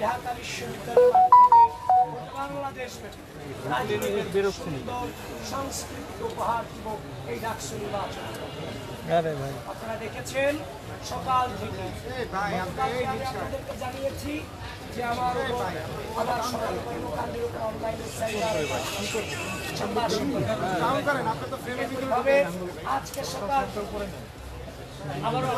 ঢাকা বিশ্ববিদ্যালয়ের মাধ্যমে বাংলাদেশ সুন্দর সাংস্কৃতিক উপহার দিব এই ডাকসু নির্বাচন। আপনারা দেখেছেন সকাল থেকে আমি আপনাদেরকে জানিয়েছি যে আমার সকাল কর্মকাণ্ডের উপর অনলাইনে আজকে সকাল আবারও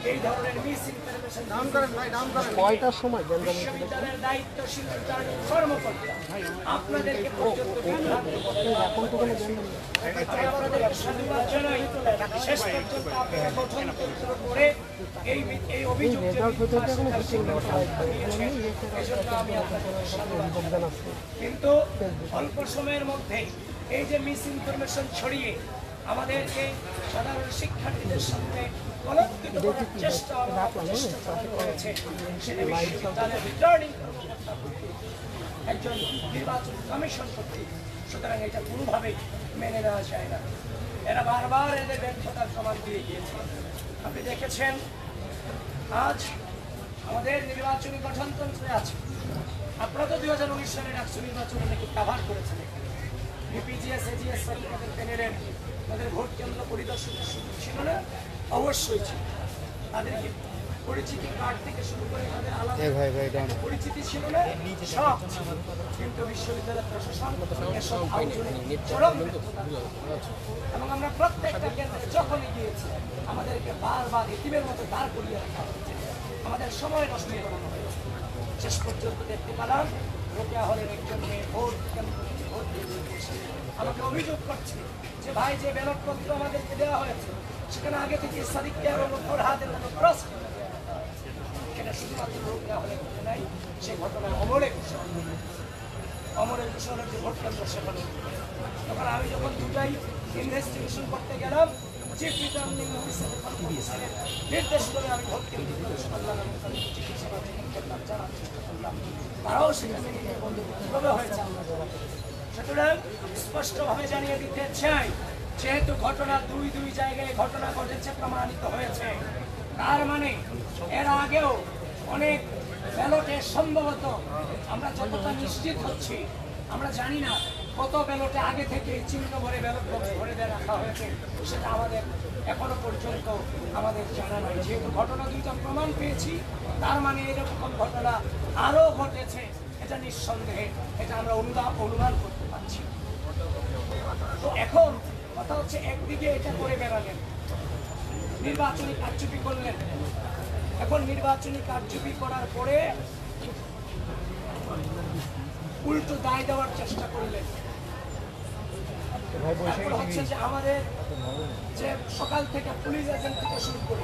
এই ধরনের কয়টার সময় বিশ্ববিদ্যালয়ের দায়িত্বশীল কর্মকর্তা আপনাদেরকে শেষ পর্যন্ত আপনারা গঠন করে এই অভিযোগ কিন্তু অল্প সময়ের মধ্যে এই যে মিস ইনফরমেশন ছড়িয়ে আমাদেরকে সাধারণ শিক্ষার্থীদের সামনে কলঙ্কিত করার চেষ্টা করেছে সেটা বিশ্ববিদ্যালয়ের রিটার্নিং একজন নির্বাচন কমিশন কর্তৃক। সুতরাং এটা কোনোভাবেই মেনে নেওয়া যায় না। এরা বারবার এদের ব্যর্থতার প্রমাণ দিয়ে গিয়েছে। আপনি দেখেছেন আজ আমাদের নির্বাচনী গঠনতন্ত্রে আছে। আপনারা তো 2019 সালে ডাকসু নির্বাচনে নাকি কাভার করেছেন। বিপিজিএস এজিএস তাদের প্যানেলের তাদের ভোট কেন্দ্র পরিদর্শন ছিল না? অবশ্যই ছিল। তাদেরকে পরিচিতি কার্ড থেকে শুরু করে তাদের আলাদা পরিচিতি ছিল না, সব ছিল। কিন্তু বিশ্ববিদ্যালয়ের প্রশাসন এসব এবং আমরা প্রত্যেকটা কেন্দ্রে যখনই গিয়েছি আমাদেরকে বারবার এতিমের মতো দাঁড় করিয়ে রাখা হয়েছে, আমাদের সময় নষ্ট করানো হয়েছে। শেষ পর্যন্ত দেখতে পেলাম রোকেয়া হলের একজন মেয়ে ভোট আমাকে অভিযোগ করছে যে ভাই যে ব্যালটপত্র আমাদেরকে দেওয়া হয়েছে সেখানে আগে থেকে সাদিককে এবং ফরহাদের মতো ক্রস সেটা শুধুমাত্র রোকেয়া হলে ঘটে নাই। সেই ঘটনায় অমরের কুশলের যে ভোট কেন্দ্র সেখানে তখন আমি যখন দুটাই ইনভেস্টিগেশন করতে গেলাম চিফ রিটার্নিং অফিসারের নির্দেশ করে আমি ভোট কেন্দ্র প্রবেশ করলাম এবং তাদের চিকিৎসা করলাম, জানার চেষ্টা করলাম। তারাও সেখানে বন্ধুভাবে হয়েছে। সুতরাং স্পষ্টভাবে জানিয়ে দিতে চাই, যেহেতু ঘটনা দুই জায়গায় ঘটনা ঘটেছে, প্রমাণিত হয়েছে, তার মানে এর আগেও অনেক ব্যালটে সম্ভবত আমরা যতটা নিশ্চিত হচ্ছি আমরা জানি না কত ব্যালটে আগে থেকে চিহ্ন ভরে ব্যালট বক্স ভরে দিয়ে রাখা হয়েছে, সেটা আমাদের এখনো পর্যন্ত আমাদের জানা নয়। যেহেতু ঘটনা দুইটা প্রমাণ পেয়েছি, তার মানে এরকম ঘটনা আরও ঘটেছে, এটা নিঃসন্দেহে এটা আমরা অনুমান করতে পারছি। তো এখন কথা হচ্ছে একদিকে এটা করে বেড়ালেন, নির্বাচনী কারচুপি করলেন, এখন নির্বাচনী কারচুপি করার পরে উল্টো দায় দেওয়ার চেষ্টা করলেন। হচ্ছে যে আমাদের যে সকাল থেকে পুলিশ এজেন্ট থেকে শুরু করে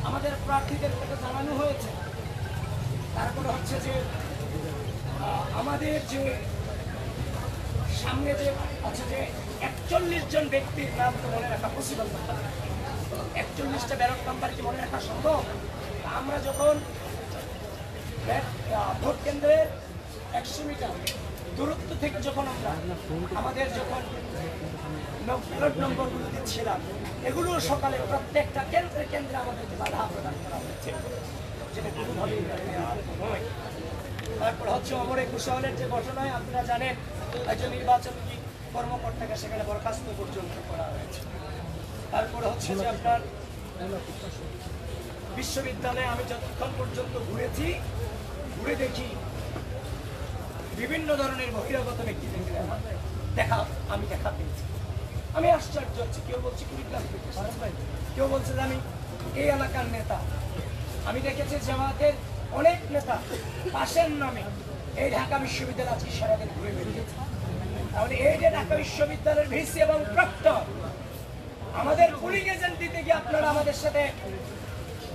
আমাদের প্রার্থীদের থেকে জানানো হয়েছে, তারপরে হচ্ছে যে আমাদের যে সামনে যে আছে যে 41 জন ব্যক্তির নাম তো মনে রাখা পসিবল না, 41টা ব্যালট নাম্বার কি মনে রাখা সম্ভব? আমরা যখন ভোট কেন্দ্রের 100 মিটার দূরত্ব থেকে যখন আমরা আমাদের যখন ব্যালট নম্বরগুলো দিচ্ছিলাম, এগুলো সকালে প্রত্যেকটা কেন্দ্রে আমাদেরকে বাধা প্রদান করা হয়েছে, যেটা কোনোভাবেই নয়। তারপর হচ্ছে অমরে কুশলের যে ঘটনায় আপনারা জানেন একজন নির্বাচনী কর্মকর্তাকে সেখানে বরখাস্ত পর্যন্ত করা হয়েছে। তারপরে হচ্ছে যে আপনার বিশ্ববিদ্যালয়ে আমি যতক্ষণ পর্যন্ত ঘুরে দেখি বিভিন্ন ধরনের বহিরাগত ব্যক্তিদের আমি দেখা পেয়েছি। আমি আশ্চর্য হচ্ছি, কেউ বলছে কুড়িগ্রাম থেকে, কেউ বলছে যে আমি এই এলাকার নেতা। আমি দেখেছি জামাতের অনেক নেতা পাশের নামে এই ঢাকা বিশ্ববিদ্যালয় আজকে সারাদিন ঘুরে বেরিয়েছে। তাহলে এই যে ঢাকা বিশ্ববিদ্যালয়ের ভিসি এবং প্রক্টর আমাদের পুলিং এজেন্ট দিতে গিয়ে আপনারা আমাদের সাথে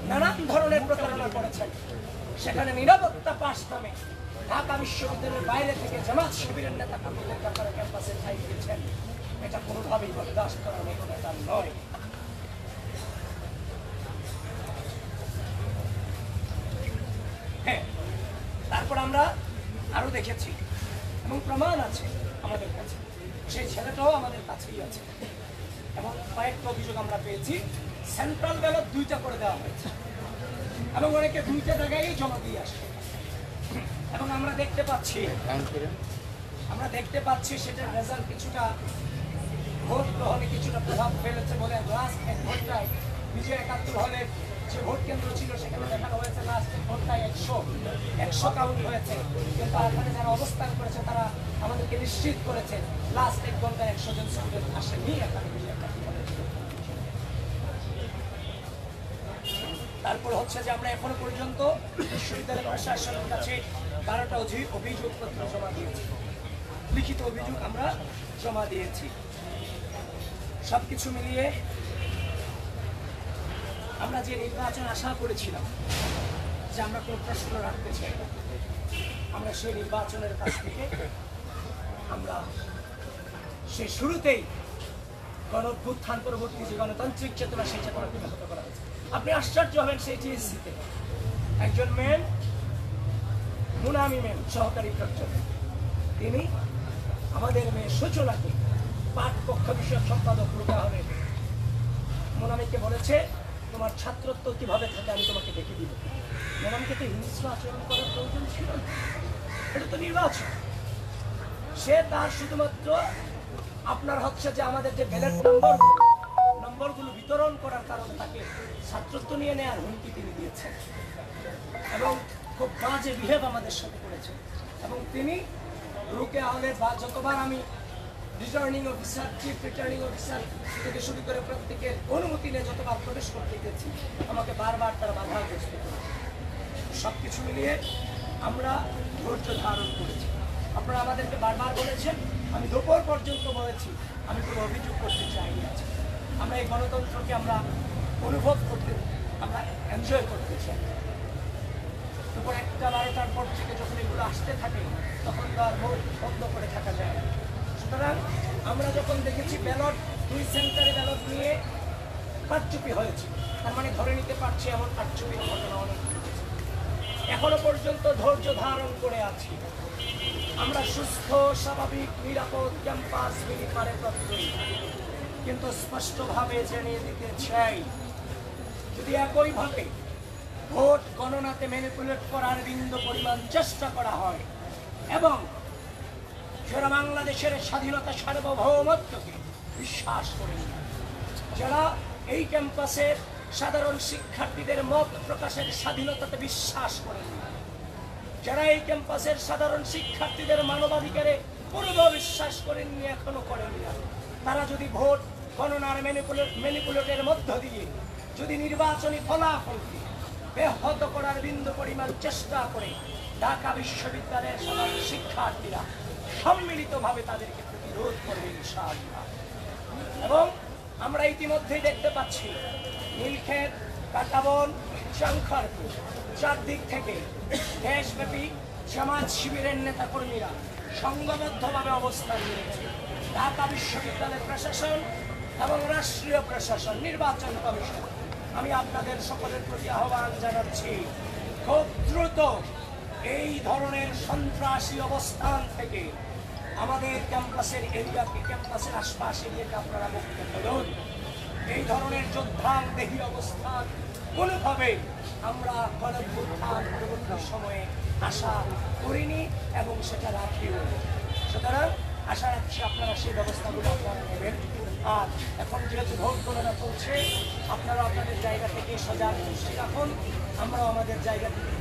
নানান ধরনের প্রতারণা করেছেন। সেখানে নিরাপত্তা পাস নামে ঢাকা বিশ্ববিদ্যালয়ের বাইরে থেকে জামাত শিবিরের নেতা কর্মীদের আপনারা ক্যাম্পাসে ঠাঁই দিয়েছেন, এটা কোনোভাবেই বরদাস্ত করার মতো নেতা নয়। হ্যাঁ, তারপর আমরা আরো দেখেছি এবং প্রমাণ আছে আমাদের কাছে, সেই ছেলেটাও আমাদের কাছেই আছে এবং কয়েকটা অভিযোগ আমরা পেয়েছি। সেন্ট্রাল ব্যালট 2টা করে দেওয়া হয়েছে এবং অনেকে 2টা জায়গায় জমা দিয়ে আসছে এবং আমরা দেখতে পাচ্ছি সেটার রেজাল্ট কিছুটা ভোট গ্রহণে কিছুটা প্রভাব ফেলেছে বলে লাস্ট 1 ঘন্টায় বিজয় 71 হলে যে ভোট কেন্দ্র ছিল সেখানে দেখানো হয়েছে লাস্ট 1 ঘন্টায় 100 কাউন্ট হয়েছে, কিন্তু এখানে যারা অবস্থান করেছে তারা আমাদেরকে নিশ্চিত করেছে লাস্ট 1 ঘন্টায় 100 জন স্টুডেন্ট আসেনি এখানে বিজয় 71 হলে। তারপর হচ্ছে যে আমরা এখনো পর্যন্ত বিশ্ববিদ্যালয় প্রশাসনের কাছে 12টা অভিযোগপত্র জমা দিয়েছি, লিখিত অভিযোগ আমরা জমা দিয়েছি। সবকিছু মিলিয়ে আমরা যে নির্বাচন আশা করেছিলাম যে আমরা কোনো প্রশ্ন রাখতে চাই না, আমরা সেই নির্বাচনের কাছ থেকে আমরা সে শুরুতেই গণ-অভ্যুত্থান পরবর্তী যে গণতান্ত্রিক চেতনা সেই চেতনা ব্যাহত করা হয়েছে। আপনি আশ্চর্য হবেন সেই টিএসসিতে একজন ম্যান, মুনামি ম্যান, সহকারী প্রক্টর, তিনি আমাদের মেয়ে সূচনাকে পাঠ কক্ষ বিষয়ক সম্পাদক রূপা হবে মোনামিকে বলেছে তোমার ছাত্রত্ব কিভাবে থাকে আমি তোমাকে দেখে দিব। মোনামিকে তো হিংস্র আচরণ করার প্রয়োজন ছিল না, এটা তো নির্বাচন। সে তার শুধুমাত্র আপনার হচ্ছে যে আমাদের যে ব্যালট নম্বরগুলো বিতরণ করার কারণে তাকে ছাত্রত্ব নিয়ে নেওয়ার হুমকি তিনি দিয়েছেন এবং খুব বাজে বিহেভ আমাদের সাথে করেছেন। এবং তিনি রুকেয়া হলে বা যতবার আমি returning officer, chief returning officer থেকে শুরু করে প্রত্যেকের অনুমতি নিয়ে যতবার প্রবেশ করতে গেছি আমাকে বারবার তারা বাধাগ্রস্ত করেছে। সব কিছু মিলিয়ে আমরা ধৈর্য ধারণ করেছি। আপনারা আমাদেরকে বারবার বলেছেন, আমি দুপুর পর্যন্ত বলেছি আমি কোনো অভিযোগ করতে চাইনি। আছে আমরা এই গণতন্ত্রকে আমরা অনুভব করতে, আমরা এনজয় করতে চাই। দুপুর 1টা 12টার পর থেকে যখন এগুলো আসতে থাকে তখন তো আর ভোট বন্ধ করে থাকা যায় না। সুতরাং আমরা যখন দেখেছি ব্যালট 2 সেন্টারে ব্যালট নিয়ে কারচুপি হয়েছে, তার মানে ধরে নিতে পারছি এমন কারচুপির ঘটনা অনেক এখনো পর্যন্ত ধৈর্য ধারণ করে আছি। আমরা সুস্থ, স্বাভাবিক, নিরাপদ ক্যাম্পাস মিলি পারে প্রত্যয়ী, কিন্তু স্পষ্টভাবে জানিয়ে দিতে চাই যদি একইভাবে ভোট গণনাতে ম্যানিপুলেট করার বিন্দু পরিমাণ চেষ্টা করা হয় এবং যারা বাংলাদেশের স্বাধীনতা সার্বভৌমত্বকে বিশ্বাস করেন, যারা এই ক্যাম্পাসের সাধারণ শিক্ষার্থীদের মত প্রকাশের স্বাধীনতাতে বিশ্বাস করেন, যারা এই ক্যাম্পাসের সাধারণ শিক্ষার্থীদের মানবাধিকারে পূর্ব বিশ্বাস করেননি, এখনো করেননি, তারা যদি ভোট গণনার ম্যানিপুলেটের মধ্য দিয়ে যদি নির্বাচনী ফলাফলকে ব্যাহত করার বিন্দু পরিমাণ চেষ্টা করে ঢাকা বিশ্ববিদ্যালয়ের সাধারণ শিক্ষার্থীরা সম্মিলিতভাবে তাদেরকে প্রতিরোধ করবে ইনশাআল্লাহ। এবং আমরা ইতিমধ্যেই দেখতে পাচ্ছি নীলক্ষেত, কাঁটাবন, শঙ্করপুর চারদিক থেকে দেশব্যাপী জামাত শিবিরের নেতাকর্মীরা সংঘবদ্ধভাবে অবস্থান নিয়েছে। ঢাকা বিশ্ববিদ্যালয়ের প্রশাসন এবং রাষ্ট্রীয় প্রশাসন, নির্বাচন কমিশন, আমি আপনাদের সকলের প্রতি আহ্বান জানাচ্ছি খুব দ্রুত এই ধরনের সন্ত্রাসী অবস্থান থেকে আমাদের ক্যাম্পাসের এরিয়াকে, ক্যাম্পাসের আশপাশ এরিয়াকে আপনারা মুক্ত করুন। এই ধরনের যোদ্ধাদেহী অবস্থান কোনোভাবে আমরা গণঅভ্যুত্থান পরবর্তী সময়ে আশা করিনি এবং সেটা রাখিও। সুতরাং আশা রাখছি আপনারা সেই ব্যবস্থাগুলো আপনারা নেবেন। আর এখন যেহেতু ভোট গণনা চলছে, আপনারা আপনাদের জায়গা থেকে সজাগ দৃষ্টি রাখুন, আমরাও আমাদের জায়গা থেকে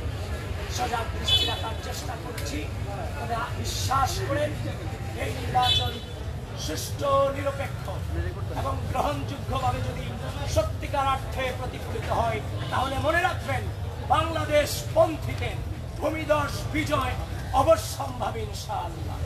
সজাগ দৃষ্টি রাখার চেষ্টা করছি। তবে বিশ্বাস করেন এই নির্বাচন সুষ্ঠু, নিরপেক্ষ এবং গ্রহণযোগ্যভাবে যদি সত্যিকার অর্থে প্রতিফলিত হয় তাহলে মনে রাখবেন বাংলাদেশ পন্থীদের ভূমিধস বিজয় অবশ্যম্ভাবী ইনশাআল্লাহ।